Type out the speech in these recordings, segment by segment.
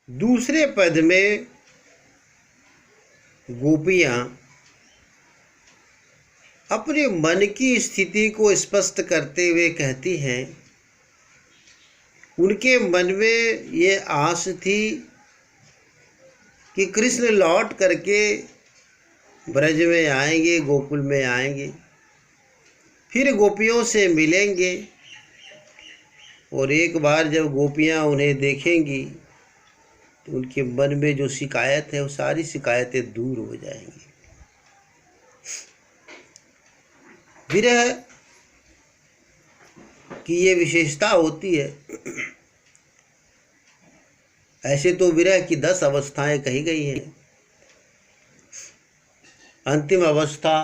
दूसरे पद में गोपियाँ अपने मन की स्थिति को स्पष्ट करते हुए कहती हैं, उनके मन में ये आस थी कि कृष्ण लौट करके ब्रज में आएंगे, गोकुल में आएंगे, फिर गोपियों से मिलेंगे और एक बार जब गोपियाँ उन्हें देखेंगी तो उनके मन में जो शिकायत है वो सारी शिकायतें दूर हो जाएंगी। विरह की ये विशेषता होती है। ऐसे तो विरह की 10 अवस्थाएं कही गई हैं। अंतिम अवस्था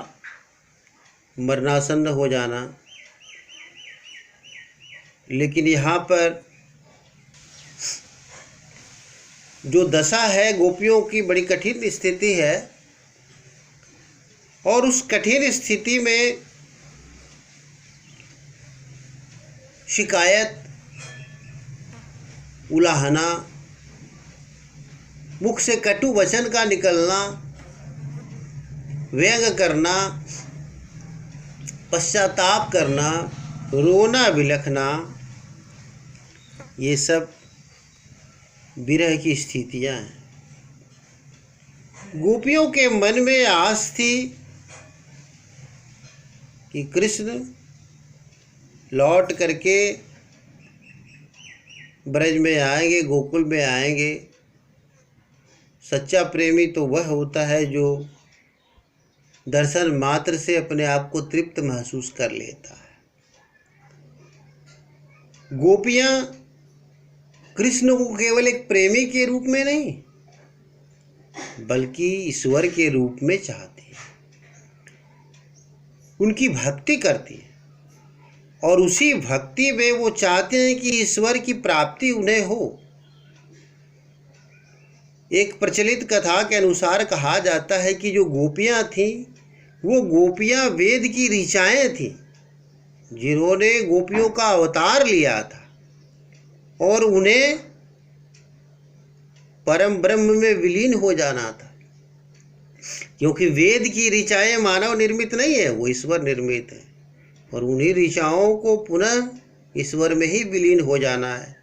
मरणासन्न हो जाना, लेकिन यहाँ पर जो दशा है गोपियों की बड़ी कठिन स्थिति है और उस कठिन स्थिति में शिकायत, उलाहना, मुख से कटु वचन का निकलना, व्यंग करना, पश्चाताप करना, रोना बिलखना, ये सब विरह की स्थितियां हैं। गोपियों के मन में आस थी कि कृष्ण लौट करके ब्रज में आएंगे, गोकुल में आएंगे। सच्चा प्रेमी तो वह होता है जो दर्शन मात्र से अपने आप को तृप्त महसूस कर लेता है। गोपियाँ कृष्ण को केवल एक प्रेमी के रूप में नहीं बल्कि ईश्वर के रूप में चाहती है, उनकी भक्ति करती है और उसी भक्ति में वो चाहते हैं कि ईश्वर की प्राप्ति उन्हें हो। एक प्रचलित कथा के अनुसार कहा जाता है कि जो गोपियाँ थीं वो गोपियाँ वेद की ऋचाएँ थीं जिन्होंने गोपियों का अवतार लिया था और उन्हें परम ब्रह्म में विलीन हो जाना था, क्योंकि वेद की ऋचाएँ मानव निर्मित नहीं है, वो ईश्वर निर्मित है और उन्हीं ऋचाओं को पुनः ईश्वर में ही विलीन हो जाना है।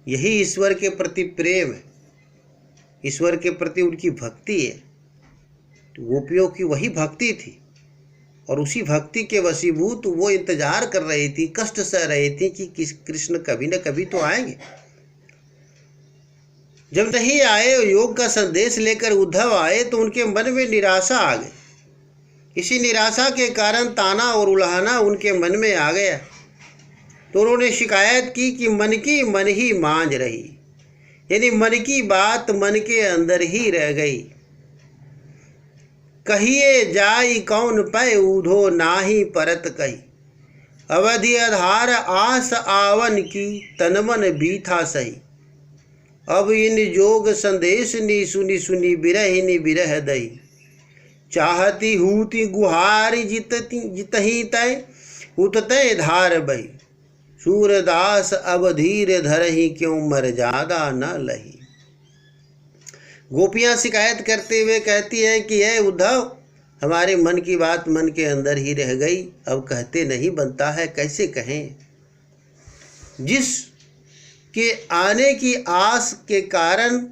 यही ईश्वर के प्रति प्रेम है, ईश्वर के प्रति उनकी भक्ति है। तो गोपियों की वही भक्ति थी और उसी भक्ति के वशीभूत वो इंतजार कर रही थी, कष्ट सह रही थी कि कृष्ण कभी न कभी तो आएंगे। जब नहीं आए, योग का संदेश लेकर उद्धव आए तो उनके मन में निराशा आ गई। इसी निराशा के कारण ताना और उलाहना उनके मन में आ गया तो उन्होंने शिकायत की कि मन की मन ही मांझ रही, यानी मन की बात मन के अंदर ही रह गई। कहिए जाई कौन पै ऊधो नाही परत कही, अवधि आधार आस आवन की तनमन बीथा सही। अब इन जोग संदेश नी सुनी सुनी बिरहिनी बिरह दई, चाहती हूति गुहारी जितही तय उततय धार बही। सूरदास अब धीर धरही क्यों मर्यादा न लही। गोपियाँ शिकायत करते हुए कहती हैं कि हे उद्धव, हमारे मन की बात मन के अंदर ही रह गई, अब कहते नहीं बनता है, कैसे कहें। जिस के आने की आस के कारण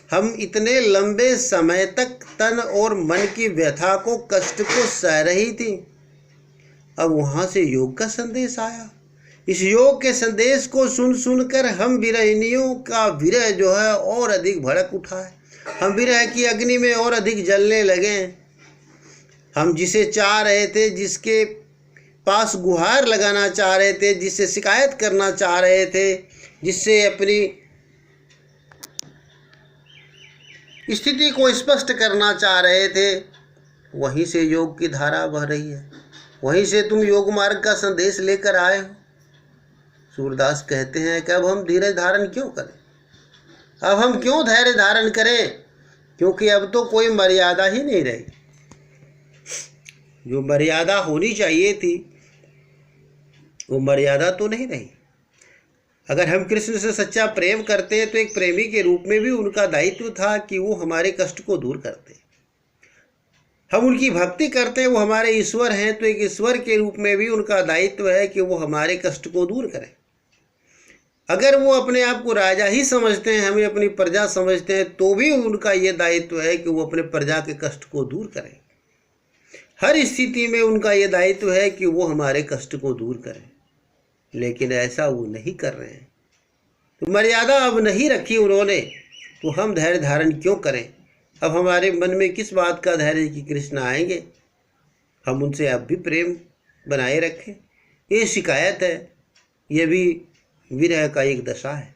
हम इतने लंबे समय तक तन और मन की व्यथा को, कष्ट को सह रही थी, अब वहाँ से योग का संदेश आया। इस योग के संदेश को सुन सुनकर हम विरहिनियों का विरह जो है और अधिक भड़क उठा है। हम विरह की अग्नि में और अधिक जलने लगे। हम जिसे चाह रहे थे, जिसके पास गुहार लगाना चाह रहे थे, जिससे शिकायत करना चाह रहे थे, जिससे अपनी स्थिति को स्पष्ट करना चाह रहे थे, वहीं से योग की धारा बह रही है, वहीं से तुम योग मार्ग का संदेश लेकर आए हो। सूरदास कहते हैं कि अब हम धीरज धारण क्यों करें, अब हम क्यों धैर्य धारण करें, क्योंकि अब तो कोई मर्यादा ही नहीं रही। जो मर्यादा होनी चाहिए थी वो मर्यादा तो नहीं रही। अगर हम कृष्ण से सच्चा प्रेम करते हैं तो एक प्रेमी के रूप में भी उनका दायित्व था कि वो हमारे कष्ट को दूर करते। हम उनकी भक्ति करते हैं, वो हमारे ईश्वर हैं, तो एक ईश्वर के रूप में भी उनका दायित्व है कि वो हमारे कष्ट को दूर करें। अगर वो अपने आप को राजा ही समझते हैं, हमें अपनी प्रजा समझते हैं, तो भी उनका ये दायित्व है कि वो अपने प्रजा के कष्ट को दूर करें। हर स्थिति में उनका ये दायित्व है कि वो हमारे कष्ट को दूर करें, लेकिन ऐसा वो नहीं कर रहे हैं। तो मर्यादा अब नहीं रखी उन्होंने, तो हम धैर्य धारण क्यों करें? अब हमारे मन में किस बात का धैर्य कि कृष्ण आएंगे, हम उनसे अब भी प्रेम बनाए रखें। ये शिकायत है, ये भी विरह का एक दशा है।